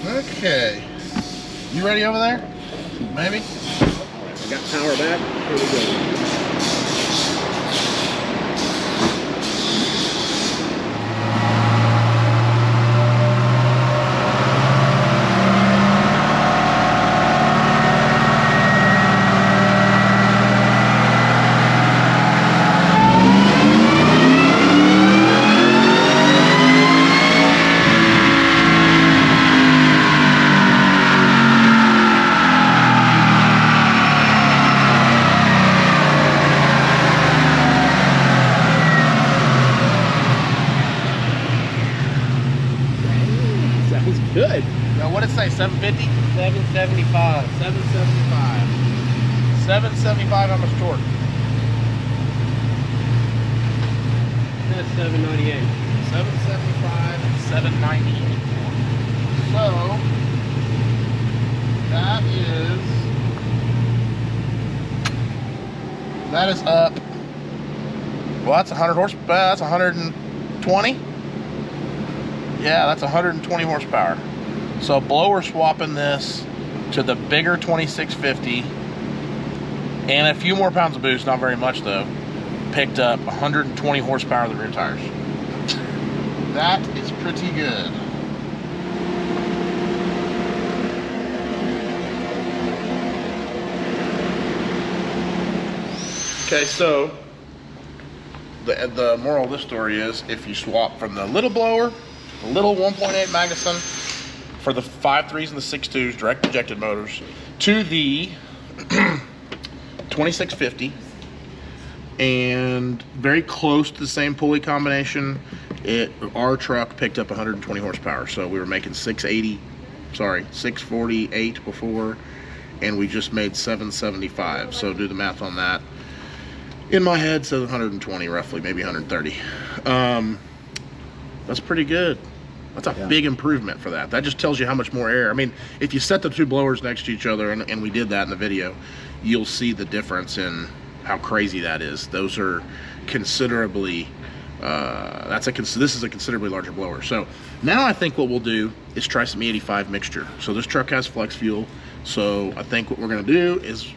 Okay. You ready over there? Maybe? I got power back. Here we go. Good. Now, what did it say? 750? 775. 775. 775 on the torque. That's 798. 775 and 798. So that is up. Well, that's 100 horsepower. That's 120. Yeah, that's 120 horsepower. So blower swapping this to the bigger 2650 and a few more pounds of boost, not very much though, picked up 120 horsepower of the rear tires. That is pretty good. Okay, so the moral of this story is if you swap from the little blower, the little 1.8 Magnuson for the 5.3s and the 6.2s direct injected motors to the 2650 and very close to the same pulley combination, our truck picked up 120 horsepower. So we were making 648 before, and we just made 775. So do the math on that. In my head, says 120 roughly, maybe 130. That's pretty good. That's a big improvement for that. That just tells you how much more air. I mean, if you set the two blowers next to each other, and we did that in the video, you'll see the difference in how crazy that is. Those are considerably, this is a considerably larger blower. So now I think what we'll do is try some E85 mixture. So this truck has flex fuel. So I think what we're gonna do is,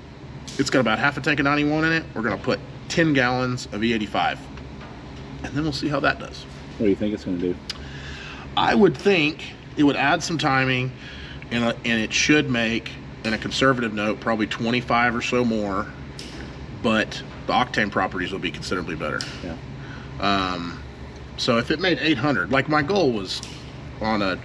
it's got about half a tank of 91 in it. We're gonna put 10 gallons of E85, and then we'll see how that does. What do you think it's gonna do? I would think it would add some timing, and it should make, in a conservative note, probably 25 or so more, but the octane properties will be considerably better. Yeah. So if it made 800, like my goal was on a,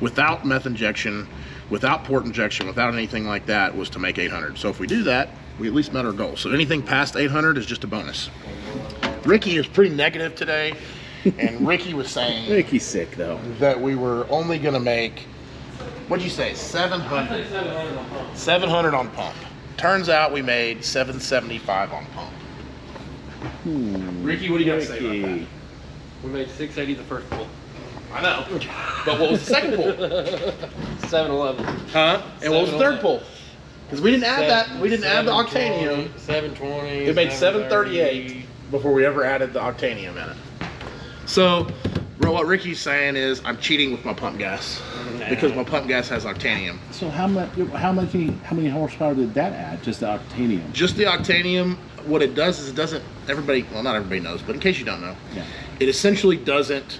without meth injection, without port injection, without anything like that, was to make 800. So if we do that, we at least met our goal. So anything past 800 is just a bonus. Ricky is pretty negative today. And Ricky was saying Ricky's sick though, that we were only gonna make, what'd you say, 700? 700 on pump. Turns out we made 775 on pump. Ricky, what do you got to say about that? We made 680 the first pull. I know. But what was the second pull? 711. Huh? And what was the third pull? Because we didn't add that. We didn't add the octanium. 720. It made 738 before we ever added the octanium in it. So, what Ricky's saying is I'm cheating with my pump gas because my pump gas has octanium. So how many horsepower did that add? Just the octanium? Just the octanium. What it does is it doesn't, well, not everybody knows, but in case you don't know, it essentially doesn't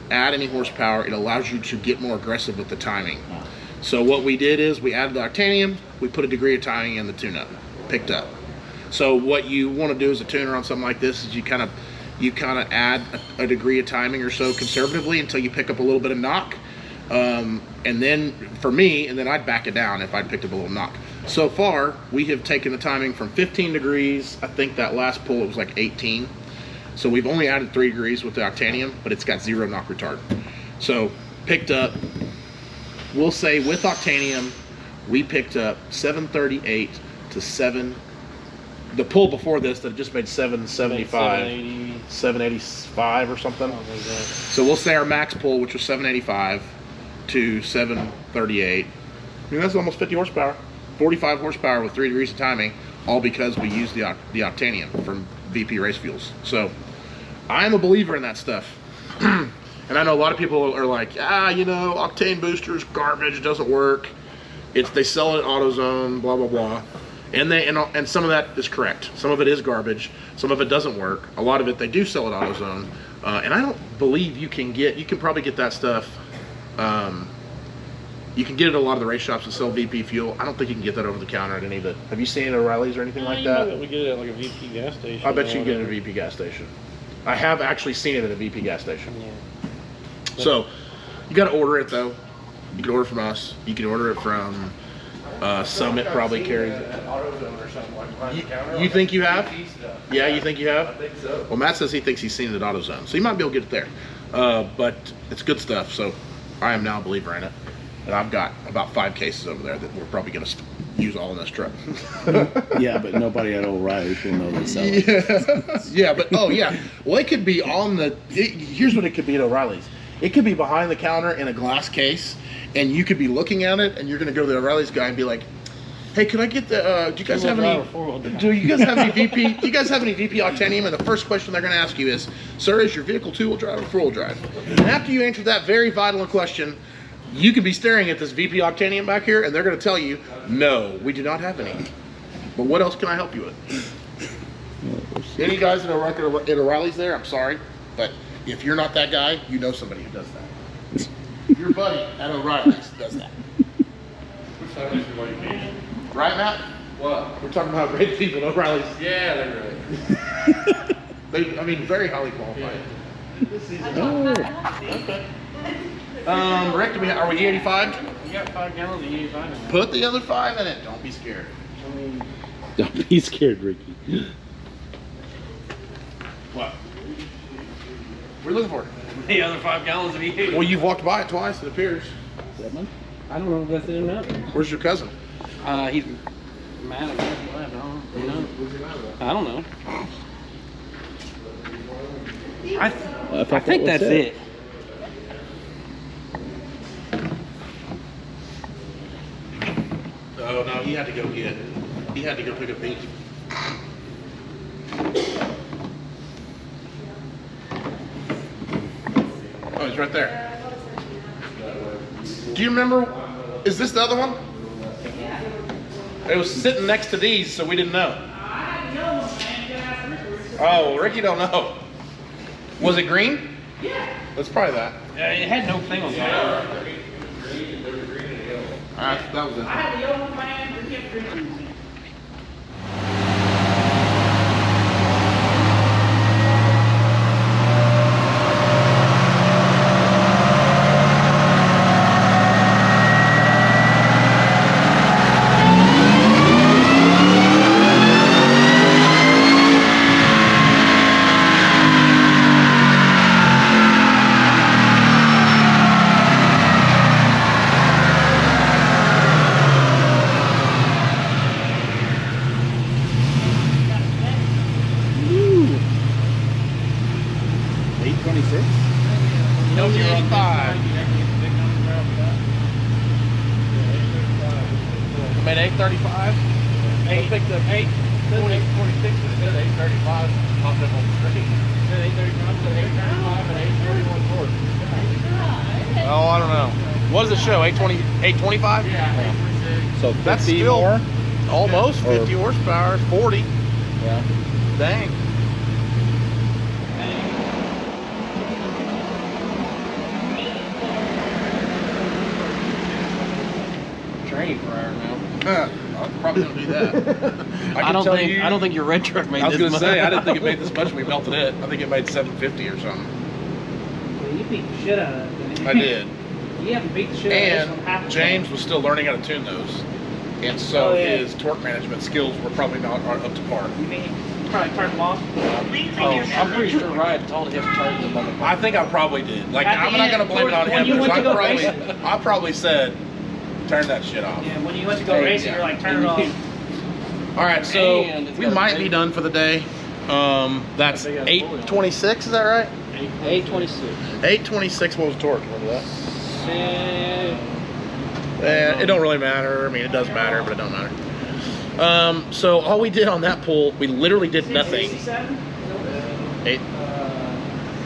add any horsepower. It allows you to get more aggressive with the timing. So what we did is we added the octanium, we put a degree of timing in the tune-up, picked up. So what you want to do as a tuner on something like this is you kind of add a degree of timing or so conservatively until you pick up a little bit of knock. And then for me, and then I'd back it down if I'd picked up a little knock. So far, we have taken the timing from 15 degrees. I think that last pull it was like 18. So we've only added 3 degrees with the octanium, but it's got 0 knock retard. So picked up, we'll say with octanium, we picked up 738 to 7. The pull before this that just made 775, 785 or something. So we'll say our max pull, which was 785 to 738. I mean, that's almost 50 horsepower, 45 horsepower with 3 degrees of timing, all because we used the octanium from VP Race Fuels. So I'm a believer in that stuff. And I know a lot of people are like, octane boosters, garbage, doesn't work. They sell it at AutoZone, blah blah blah, and some of that is correct. Some of it is garbage. Some of it doesn't work. A lot of it they do sell at AutoZone, and I don't believe you can probably get that stuff. You can get it at a lot of the race shops that sell VP fuel. I don't think you can get that over the counter at any of the. Have you seen it at O'Reilly's or anything like that? We get it at like a VP gas station. I bet you can get it at a VP gas station. I have actually seen it at a VP gas station. Yeah. So you got to order it though. You can order from us. You can order it from Summit. Probably carries it. You think you have? Yeah, you think you have? I think so. Well, Matt says he thinks he's seen it at AutoZone, so you might be able to get it there. But it's good stuff. So I am now a believer in it. And I've got about 5 cases over there that we're probably going to use all in this truck. Yeah, but nobody at O'Reilly's will know they sell it. Yeah, but well, it could be on the. Here's what it could be at O'Reilly's. It could be behind the counter in a glass case, and you could be looking at it, and you're going to go to the O'Reilly's guy and be like, "Hey, can I get the? Do you guys have any? Do you guys have any VP? Do you guys have any VP Octanium?" And the first question they're going to ask you is, "Sir, is your vehicle 2-wheel drive or 4-wheel drive?" And after you answer that very vital question, you could be staring at this VP Octanium back here, and they're going to tell you, "No, we do not have any." But what else can I help you with? Any guys that are at O'Reilly's there? I'm sorry, but if you're not that guy, you know somebody who does that. Your buddy at O'Reilly's does that. Right, Matt? What? We're talking about great people at O'Reilly's. Yeah, they're great. Very highly qualified. Oh. Rick, are we E85? You got 5 gallons of E85 in there. Put the other 5 in it. Don't be scared. Don't be scared, Ricky. What? What are you looking for? The other 5 gallons of E85. Well, you've walked by it twice, it appears. I don't know if that's in there. Where's your cousin? He's mad at me. I don't know. I think that's it. Oh no, he had to go pick up beef. Oh, he's right there. Do you remember? Is this the other one? It was sitting next to these, so we didn't know. Oh, Ricky don't know. Was it green? Yeah. That's probably that. Yeah, it had no thing on top. Alright, that was it. I had the yellow man, we kept drinking. Made 835. 8, picked up 8, 20, 46, and it said 835. Popped up on the screen. It said 835, 835, and 831 Ford. Oh, I don't know. What does it show? 820, 825? Yeah, 826. So 50 That's still more? almost 50 Or- horsepower, 40. Yeah. Dang. Training for hour now. I'm probably gonna do that. I don't think your red truck made I was this gonna much. say I didn't think it made this much when we melted it. I think it made 750 or something. Well, you beat the shit out of it. I did. You haven't beat the shit out of this one half And the James was still learning how to tune those, and so Oh, yeah. his torque management skills were probably not up to par. time. You mean, you probably turned them off. I'm pretty sure Ryan told him to turn them on. I think I probably did. Like At the I'm not gonna end, blame it on when him you because went to go I probably said turn that shit off. Yeah, when you went to go Hey, racing, yeah. you're like, turn it off. All right, so And it's we got a might be big- done for the day. That's I think that's 826. Is that right? 826. 826. What was torque? Remember that? It don't really matter. I mean, it does matter, but it don't matter. So all we did on that pull, we literally did nothing. 67? Eight.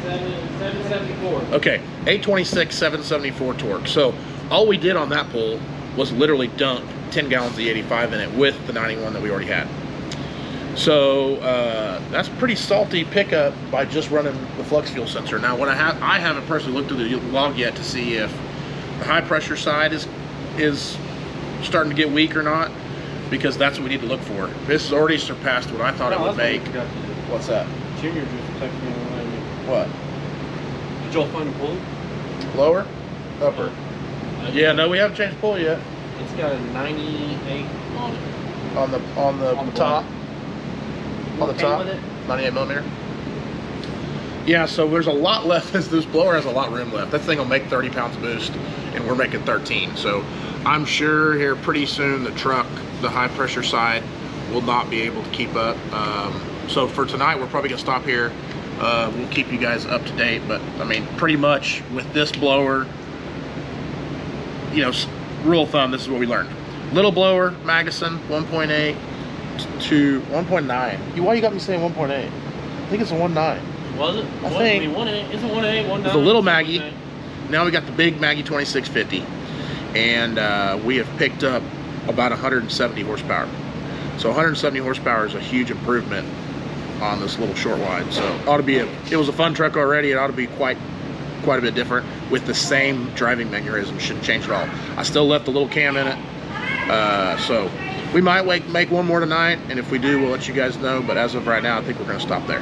7, 774. Okay, 826, 774 torque. So all we did on that pull was literally dump 10 gallons of E85 in it with the 91 that we already had. So that's pretty salty pickup by just running the flux fuel sensor. Now, what I haven't personally looked through the log yet to see if the high pressure side is starting to get weak or not, because that's what we need to look for. This has already surpassed what I thought it would make. What's that? Junior just texted me on me. What? Did y'all find a pulley? Lower? Upper? Yeah, no, we haven't changed the pulley yet. It's got a 98 on it. On the top. On the Okay top, with it? 98 millimeter. Yeah, so there's a lot left. This blower has a lot of room left. That thing will make 30 pounds boost, and we're making 13. So I'm sure here pretty soon the truck, the high pressure side, will not be able to keep up. So for tonight, we're probably gonna stop here. We'll keep you guys up to date, but I mean, pretty much with this blower, you know, rule of thumb, this is what we learned. Little blower, Magnuson, 1.8 to 1.9. Why you got me saying 1.8? I think it's a 1.9. Was it? I think. It's a 1.8, 1.9. It's a little Maggie. Now we got the big Maggie 2650. And we have picked up about 170 horsepower. So 170 horsepower is a huge improvement on this little short wide. So it ought to be it was a fun truck already. It ought to be quite a bit different with the same driving mechanism. Shouldn't change at all. I still left the little cam in it. So we might make one more tonight, and if we do, we'll let you guys know. But as of right now, I think we're going to stop there.